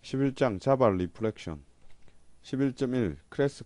11장 자바 리플렉션 11.1 클래스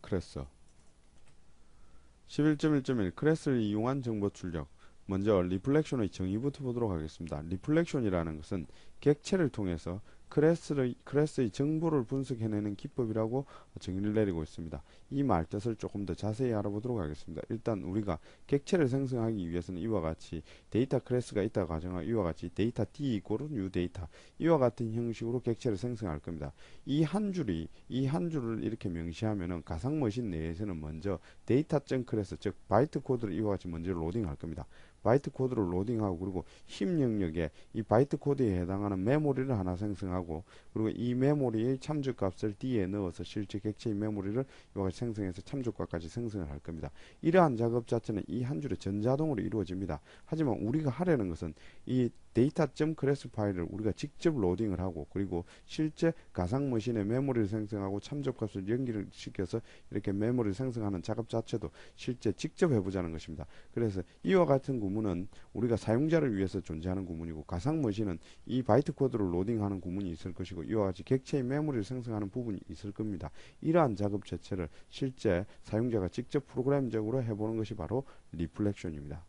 11.1.1 클래스를 이용한 정보 출력. 먼저 리플렉션의 정의부터 보도록 하겠습니다. 리플렉션이라는 것은 객체를 통해서 클래스의 정보를 분석해내는 기법이라고 정의를 내리고 있습니다. 이 말뜻을 조금 더 자세히 알아보도록 하겠습니다. 일단 우리가 객체를 생성하기 위해서는 이와 같이 데이터 클래스가 있다 가정하고 이와 같이 데이터 D 이꼬르 뉴 데이터 이와 같은 형식으로 객체를 생성할 겁니다. 이 한 줄을 이렇게 명시하면은 가상 머신 내에서는 먼저 데이터.클래스 즉 바이트 코드를 이와 같이 먼저 로딩할 겁니다. 바이트 코드를 로딩하고 그리고 힙 영역에 이 바이트 코드에 해당하는 메모리를 하나 생성하고 그리고 이 메모리의 참조값을 D에 넣어서 실제 객체의 메모리를 이와 같이 생성해서 참조값까지 생성을 할 겁니다. 이러한 작업 자체는 이 한 줄에 전자동으로 이루어집니다. 하지만 우리가 하려는 것은 이 데이터.클래스 파일을 우리가 직접 로딩을 하고 그리고 실제 가상 머신에 메모리를 생성하고 참조값을 연결을 시켜서 이렇게 메모리를 생성하는 작업 자체도 실제 직접 해보자는 것입니다. 그래서 이와 같은 구문은 우리가 사용자를 위해서 존재하는 구문이고 가상 머신은 이 바이트 코드를 로딩하는 구문이 있을 것이고 이와 같이 객체의 메모리를 생성하는 부분이 있을 겁니다. 이러한 작업 자체를 실제 사용자가 직접 프로그램적으로 해보는 것이 바로 리플렉션입니다.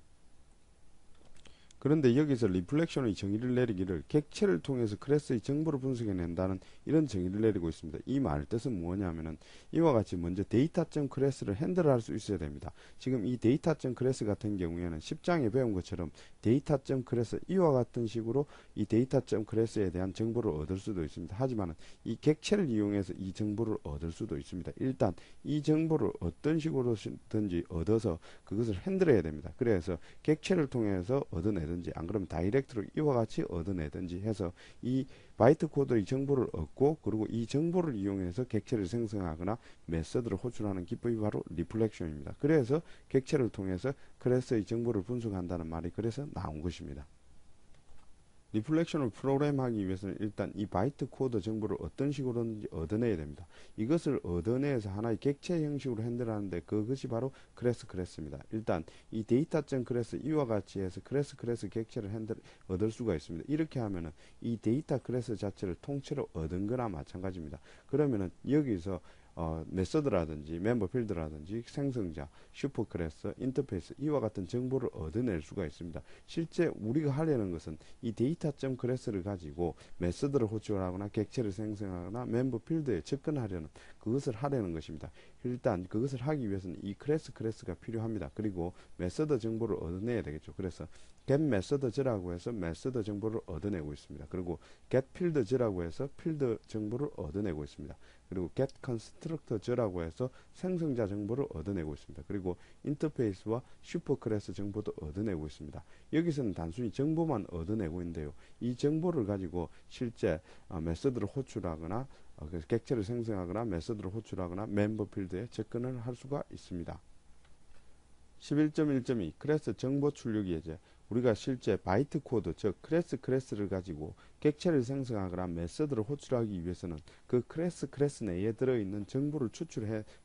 그런데 여기서 리플렉션의 정의를 내리기를 객체를 통해서 클래스의 정보를 분석해낸다는 이런 정의를 내리고 있습니다. 이 말 뜻은 뭐냐면은 이와 같이 먼저 데이터.클래스를 핸들할 수 있어야 됩니다. 지금 이 데이터.클래스 같은 경우에는 10장에 배운 것처럼 데이터.클래스 이와 같은 식으로 이 데이터.클래스에 대한 정보를 얻을 수도 있습니다. 하지만 이 객체를 이용해서 이 정보를 얻을 수도 있습니다. 일단 이 정보를 어떤 식으로든지 얻어서 그것을 핸들해야 됩니다. 그래서 객체를 통해서 얻어내든지 안 그러면 다이렉트로 이와 같이 얻어내든지 해서 이 바이트 코드의 정보를 얻고 그리고 이 정보를 이용해서 객체를 생성하거나 메서드를 호출하는 기법이 바로 리플렉션입니다. 그래서 객체를 통해서 클래스의 정보를 분석한다는 말이 그래서 나온 것입니다. 리플렉션을 프로그램하기 위해서는 일단 이 바이트 코드 정보를 어떤 식으로든지 얻어내야 됩니다. 이것을 얻어내서 하나의 객체 형식으로 핸들하는데 그것이 바로 클래스입니다. 일단 이 데이터.클래스 이와 같이 해서 클래스 객체를 얻을 수가 있습니다. 이렇게 하면은 이 데이터 클래스 자체를 통째로 얻은 거나 마찬가지입니다. 그러면은 여기서 메서드라든지 멤버 필드라든지 생성자, 슈퍼클래스, 인터페이스 이와 같은 정보를 얻어낼 수가 있습니다. 실제 우리가 하려는 것은 이 데이터.클래스를 가지고 메서드를 호출하거나 객체를 생성하거나 멤버 필드에 접근하려는 그것을 하려는 것입니다. 일단 그것을 하기 위해서는 이 클래스가 필요합니다. 그리고 메서드 정보를 얻어내야 되겠죠. 그래서 get method라고 해서 메서드 정보를 얻어내고 있습니다. 그리고 get field라고 해서 필드 정보를 얻어내고 있습니다. 그리고 get constructor라고 해서 생성자 정보를 얻어내고 있습니다. 그리고 인터페이스와 슈퍼클래스 정보도 얻어내고 있습니다. 여기서는 단순히 정보만 얻어내고 있는데요. 이 정보를 가지고 실제 메서드를 호출하거나 객체를 생성하거나 메서드를 호출하거나 멤버 필드에 접근을 할 수가 있습니다. 11.1.2 클래스 정보 출력 예제. 우리가 실제 바이트 코드 즉 클래스를 가지고 객체를 생성하거나 메서드를 호출하기 위해서는 그 클래스 내에 들어있는 정보를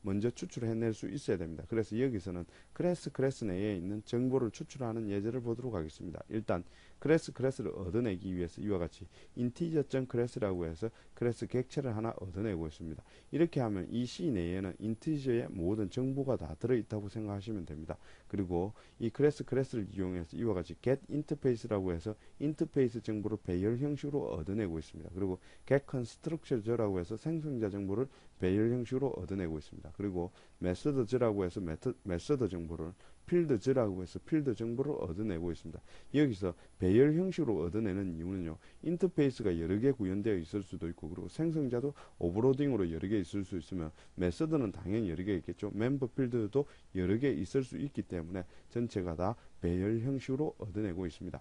먼저 추출해낼 수 있어야 됩니다. 그래서 여기서는 클래스 내에 있는 정보를 추출하는 예제를 보도록 하겠습니다. 일단 클래스를 얻어내기 위해서 이와 같이 integer.class라고 해서 클래스 객체를 하나 얻어내고 있습니다. 이렇게 하면 이 C 내에는 인티저의 모든 정보가 다 들어있다고 생각하시면 됩니다. 그리고 이 클래스를 이용해서 이와 같이 get interface라고 해서 인터페이스 정보를 배열 형식으로 얻어내고 있습니다. 그리고 get constructor라고 해서 생성자 정보를 배열 형식으로 얻어내고 있습니다. 그리고 method라고 해서 메서드 정보를 필드즈라고 해서 필드 정보를 얻어내고 있습니다. 여기서 배열 형식으로 얻어내는 이유는요. 인터페이스가 여러 개 구현되어 있을 수도 있고 그리고 생성자도 오버로딩으로 여러 개 있을 수 있으면 메서드는 당연히 여러 개 있겠죠. 멤버 필드도 여러 개 있을 수 있기 때문에 전체가 다 배열 형식으로 얻어내고 있습니다.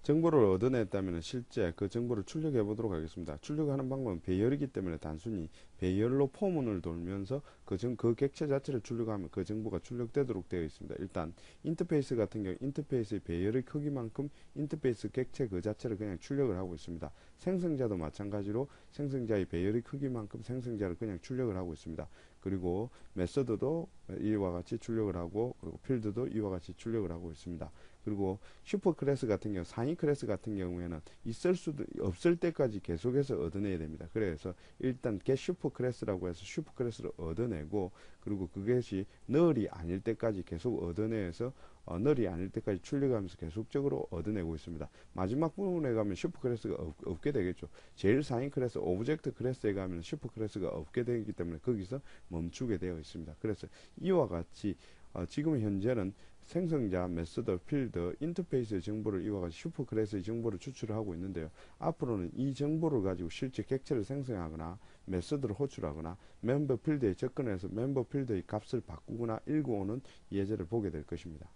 정보를 얻어냈다면 실제 그 정보를 출력해 보도록 하겠습니다. 출력하는 방법은 배열이기 때문에 단순히 배열로 포문을 돌면서 그 객체 자체를 출력하면 그 정보가 출력되도록 되어 있습니다. 일단 인터페이스 같은 경우 인터페이스의 배열의 크기만큼 인터페이스 객체 그 자체를 그냥 출력을 하고 있습니다. 생성자도 마찬가지로 생성자의 배열의 크기만큼 생성자를 그냥 출력을 하고 있습니다. 그리고 메서드도 이와 같이 출력을 하고 그리고 필드도 이와 같이 출력을 하고 있습니다. 그리고 슈퍼 클래스 같은 경우, 상위 클래스 같은 경우에는 있을 수도 없을 때까지 계속해서 얻어내야 됩니다. 그래서 일단 get 슈퍼 클래스라고 해서 슈퍼 클래스를 얻어내고, 그리고 그것이 널이 아닐 때까지 계속 얻어내서 널이 아닐 때까지 출력하면서 계속적으로 얻어내고 있습니다. 마지막 부분에 가면 슈퍼 클래스가 없게 되겠죠. 제일 상위 클래스 오브젝트 클래스에 가면 슈퍼 클래스가 없게 되기 때문에 거기서 멈추게 되어 있습니다. 그래서 이와 같이 지금 현재는 생성자, 메서드, 필드, 인터페이스의 정보를 이와 같이 슈퍼 클래스의 정보를 추출하고 있는데요. 앞으로는 이 정보를 가지고 실제 객체를 생성하거나 메서드를 호출하거나 멤버 필드에 접근해서 멤버 필드의 값을 바꾸거나 읽어오는 예제를 보게 될 것입니다.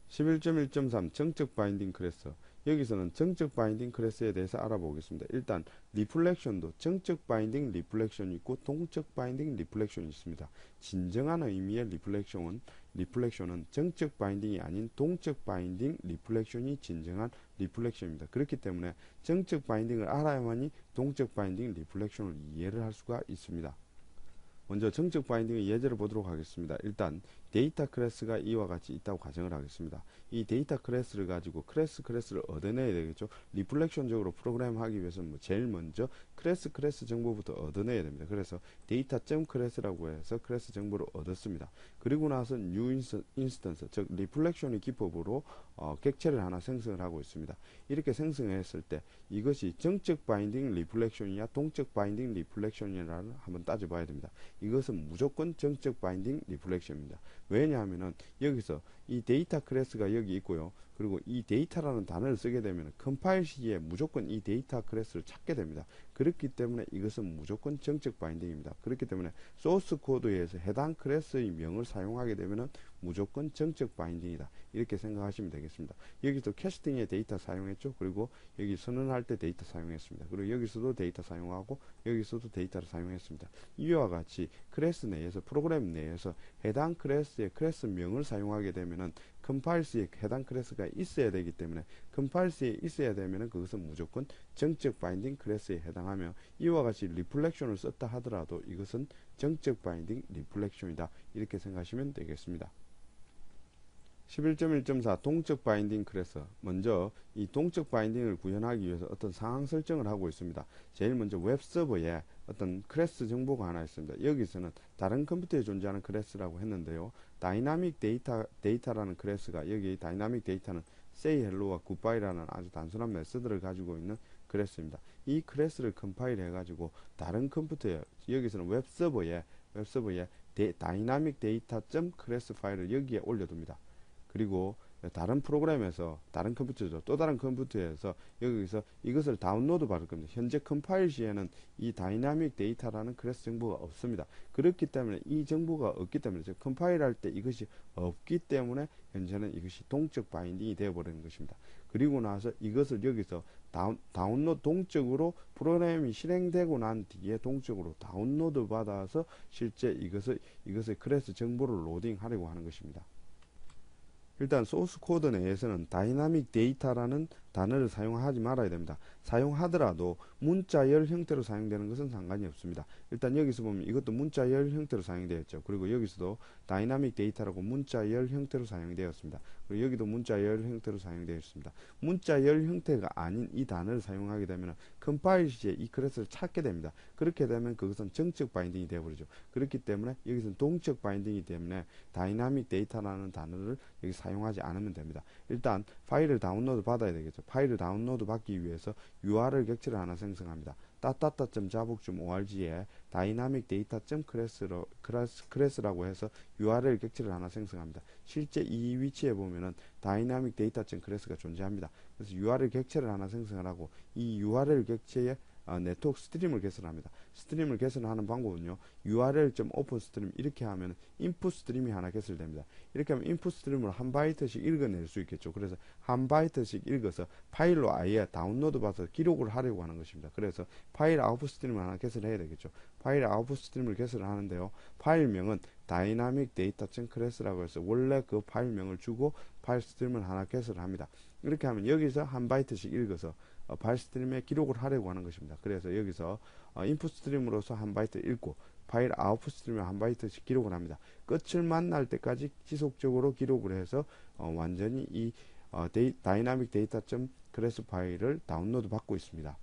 11.1.3 정적 바인딩 클래스. 여기서는 정적 바인딩 클래스에 대해서 알아보겠습니다. 일단 리플렉션도 정적 바인딩 리플렉션이 있고 동적 바인딩 리플렉션이 있습니다. 진정한 의미의 리플렉션은 정적 바인딩이 아닌 동적 바인딩 리플렉션이 진정한 리플렉션입니다. 그렇기 때문에 정적 바인딩을 알아야만이 동적 바인딩 리플렉션을 이해를 할 수가 있습니다. 먼저 정적 바인딩의 예제를 보도록 하겠습니다. 일단 데이터 클래스가 이와 같이 있다고 가정을 하겠습니다. 이 데이터 클래스를 가지고 클래스를 얻어내야 되겠죠. 리플렉션적으로 프로그램하기 위해서는 제일 먼저 클래스 정보부터 얻어내야 됩니다. 그래서 데이터.클래스라고 해서 클래스 정보를 얻었습니다. 그리고 나서 new instance, 즉 리플렉션의 기법으로 객체를 하나 생성을 하고 있습니다. 이렇게 생성했을 때 이것이 정적 바인딩 리플렉션이냐 동적 바인딩 리플렉션이냐를 한번 따져봐야 됩니다. 이것은 무조건 정적 바인딩 리플렉션입니다. 왜냐하면은 여기서 이 데이터 클래스가 여기 있고요. 그리고 이 데이터라는 단어를 쓰게 되면 컴파일 시기에 무조건 이 데이터 클래스를 찾게 됩니다. 그렇기 때문에 이것은 무조건 정적 바인딩입니다. 그렇기 때문에 소스 코드에서 해당 클래스의 명을 사용하게 되면 무조건 정적 바인딩이다. 이렇게 생각하시면 되겠습니다. 여기서 캐스팅에 데이터 사용했죠. 그리고 여기 선언할 때 데이터 사용했습니다. 그리고 여기서도 데이터 사용하고 여기서도 데이터를 사용했습니다. 이와 같이 클래스 내에서 프로그램 내에서 해당 클래스의 클래스 명을 사용하게 되면은 컴파일스에 해당 클래스가 있어야 되기 때문에 컴파일스에 있어야 되면은 그것은 무조건 정적 바인딩 클래스에 해당하며 이와 같이 리플렉션을 썼다 하더라도 이것은 정적 바인딩 리플렉션이다. 이렇게 생각하시면 되겠습니다. 11.1.4 동적 바인딩 클래스. 먼저 이 동적 바인딩을 구현하기 위해서 어떤 상황 설정을 하고 있습니다. 제일 먼저 웹서버에 어떤 클래스 정보가 하나 있습니다. 여기서는 다른 컴퓨터에 존재하는 클래스라고 했는데요. 다이나믹 데이터라는 클래스가, 여기 다이나믹 데이터는 say hello와 goodbye라는 아주 단순한 메서드를 가지고 있는 클래스입니다. 이 클래스를 컴파일 해가지고 다른 컴퓨터에, 여기서는 웹서버에 다이나믹 데이터.클래스 파일을 여기에 올려둡니다. 그리고 다른 프로그램에서, 다른 컴퓨터죠, 또 다른 컴퓨터에서 여기서 이것을 다운로드 받을 겁니다. 현재 컴파일 시에는 이 다이나믹 데이터라는 클래스 정보가 없습니다. 그렇기 때문에 이 정보가 없기 때문에, 즉 컴파일 할 때 이것이 없기 때문에 현재는 이것이 동적 바인딩이 되어버리는 것입니다. 그리고 나서 이것을 여기서 다운로드 동적으로 프로그램이 실행되고 난 뒤에 동적으로 다운로드 받아서 실제 이것의 클래스 정보를 로딩하려고 하는 것입니다. 일단 소스 코드 내에서는 다이나믹 데이터라는 단어를 사용하지 말아야 됩니다. 사용하더라도 문자열 형태로 사용되는 것은 상관이 없습니다. 일단 여기서 보면 이것도 문자열 형태로 사용되어 있죠. 그리고 여기서도 다이나믹 데이터라고 문자열 형태로 사용되었습니다. 그리고 여기도 문자열 형태로 사용되어 있습니다. 문자열 형태가 아닌 이 단어를 사용하게 되면 컴파일 시에 이 클래스를 찾게 됩니다. 그렇게 되면 그것은 정적 바인딩이 되어버리죠. 그렇기 때문에 여기서는 동적 바인딩이기 때문에 다이나믹 데이터라는 단어를 여기 사용하지 않으면 됩니다. 일단 파일을 다운로드 받아야 되겠죠. 파일을 다운로드 받기 위해서 URL 객체를 하나 생성합니다. 따따따.java.org에 다이나믹 데이터.클래스라고 해서 URL 객체를 하나 생성합니다. 실제 이 위치에 보면은 다이나믹 데이터.클래스가 존재합니다. 그래서 URL 객체를 하나 생성을 하고 이 URL 객체에 네트워크 스트림을 개설합니다. 스트림을 개설하는 방법은요, url.openstream 이렇게 하면 인풋 스트림이 하나 개설됩니다. 이렇게 하면 인풋 스트림을 한 바이트씩 읽어낼 수 있겠죠. 그래서 한 바이트씩 읽어서 파일로 아예 다운로드 받아서 기록을 하려고 하는 것입니다. 그래서 파일 아웃풋 스트림을 하나 개설해야 되겠죠. 파일 아웃풋 스트림을 개설을 하는데요, 파일명은 다이나믹 데이터.클래스라고 해서 원래 그 파일명을 주고 파일 스트림을 하나 개설합니다. 이렇게 하면 여기서 한 바이트씩 읽어서 파일 스트림에 기록을 하려고 하는 것입니다. 그래서 여기서 인풋 스트림으로서 한 바이트 읽고 파일 아웃풋 스트림에 한 바이트씩 기록을 합니다. 끝을 만날 때까지 지속적으로 기록을 해서 완전히 이 다이나믹 데이터.클래스 파일을 다운로드 받고 있습니다.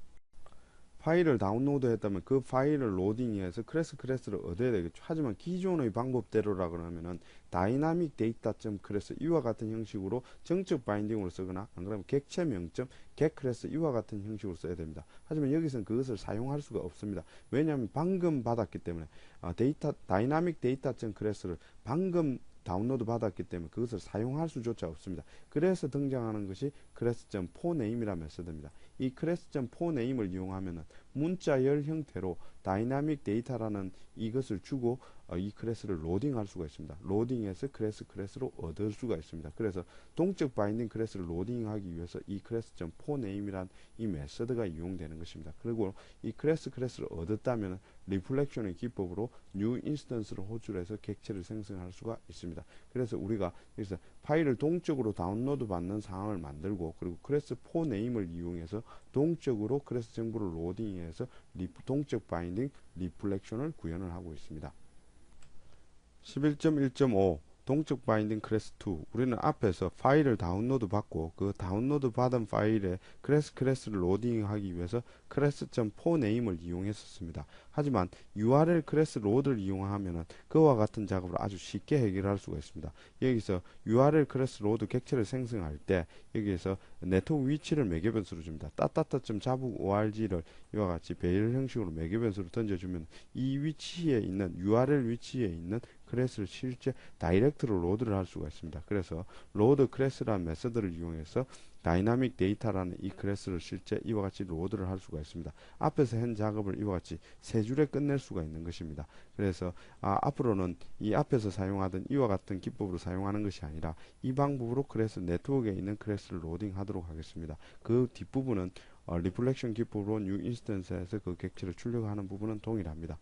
파일을 다운로드 했다면 그 파일을 로딩해서 클래스를 얻어야 되겠죠. 하지만 기존의 방법대로라 그러면은 다이나믹 데이터.클래스 이와 같은 형식으로 정적 바인딩으로 쓰거나 안 그러면 객체 명점 get 클래스 이와 같은 형식으로 써야 됩니다. 하지만 여기서는 그것을 사용할 수가 없습니다. 왜냐하면 방금 받았기 때문에 다이나믹 데이터.클래스를 방금 다운로드 받았기 때문에 그것을 사용할 수조차 없습니다. 그래서 등장하는 것이 class.4name이라는 메서드입니다. 이 class.4name을 이용하면 문자열 형태로 다이나믹 데이터라는 이것을 주고 이 클래스를 로딩할 수가 있습니다. 로딩해서 클래스로 얻을 수가 있습니다. 그래서 동적 바인딩 클래스를 로딩하기 위해서 이 class.4name이란 이 메서드가 이용되는 것입니다. 그리고 이 클래스를 얻었다면 리플렉션의 기법으로 new 인스턴스를 호출해서 객체를 생성할 수가 있습니다. 그래서 우리가 여기서 파일을 동적으로 다운로드 받는 상황을 만들고 그리고 class4name을 이용해서 동적으로 클래스 정보를 로딩해서 동적 바인딩 리플렉션을 구현을 하고 있습니다. 11.1.5 동적 바인딩 클래스 2 우리는 앞에서 파일을 다운로드 받고 그 다운로드 받은 파일에 클래스를 로딩하기 위해서 class.4name을 이용했었습니다. 하지만 URL 클래스 로드를 이용하면 그와 같은 작업을 아주 쉽게 해결할 수가 있습니다. 여기서 URL 클래스 로드 객체를 생성할 때 여기에서 네트워크 위치를 매개변수로 줍니다. 자북 org를 이와 같이 배열 형식으로 매개변수로 던져주면 이 위치에 있는 URL 위치에 있는 클래스를 실제 다이렉트로 로드를 할 수가 있습니다. 그래서 로드 클래스라는 메서드를 이용해서 다이나믹 데이터라는 이 클래스를 실제 이와 같이 로드를 할 수가 있습니다. 앞에서 한 작업을 이와 같이 세 줄에 끝낼 수가 있는 것입니다. 그래서 앞으로는 이 앞에서 사용하던 이와 같은 기법으로 사용하는 것이 아니라 이 방법으로 클래스 네트워크에 있는 클래스를 로딩하도록 하겠습니다. 그 뒷부분은 리플렉션 기법으로 뉴 인스턴스에서 그 객체를 출력하는 부분은 동일합니다.